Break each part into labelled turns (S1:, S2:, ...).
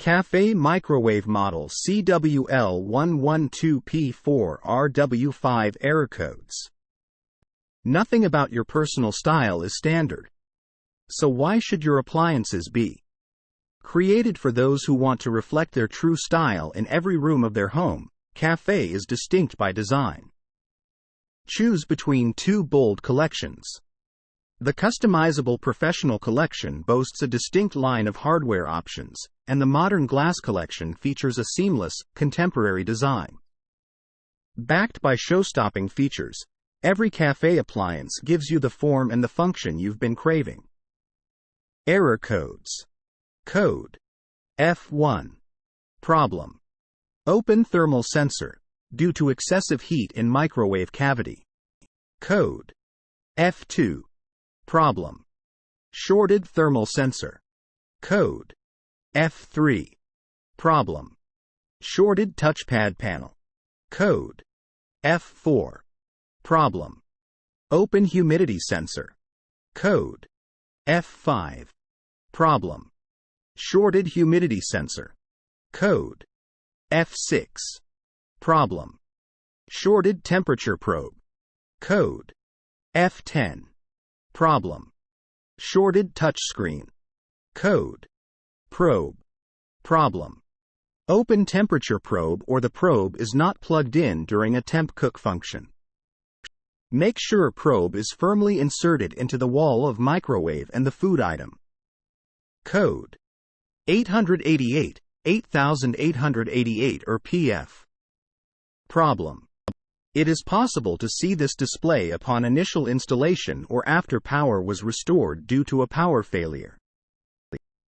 S1: Cafe microwave model CWL112P4RW5 error codes. Nothing about your personal style is standard. So why should your appliances be? Created for those who want to reflect their true style in every room of their home, Cafe is distinct by design. Choose between two bold collections. The customizable Professional Collection boasts a distinct line of hardware options, and the Modern Glass Collection features a seamless, contemporary design. Backed by show-stopping features, every Cafe appliance gives you the form and the function you've been craving. Error codes. Code F1. Problem. Open thermal sensor, due to excessive heat in microwave cavity. Code F2. Problem. Shorted thermal sensor. Code F3. Problem. Shorted touchpad panel. Code F4. Problem. Open humidity sensor. Code F5. Problem. Shorted humidity sensor. Code F6. Problem. Shorted temperature probe. Code F10. Problem. Shorted touchscreen. Code Probe. Problem. Open temperature probe or the probe is not plugged in during a temp cook function. Make sure probe is firmly inserted into the wall of microwave and the food item. Code 888, 8888 or PF. Problem. It is possible to see this display upon initial installation or after power was restored due to a power failure.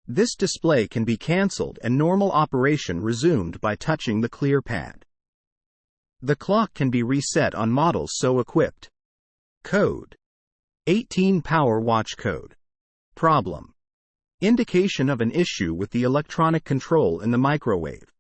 S1: This display can be cancelled and normal operation resumed by touching the clear pad. The clock can be reset on models so equipped. Code 18 Power Watch Code. Problem. Indication of an issue with the electronic control in the microwave.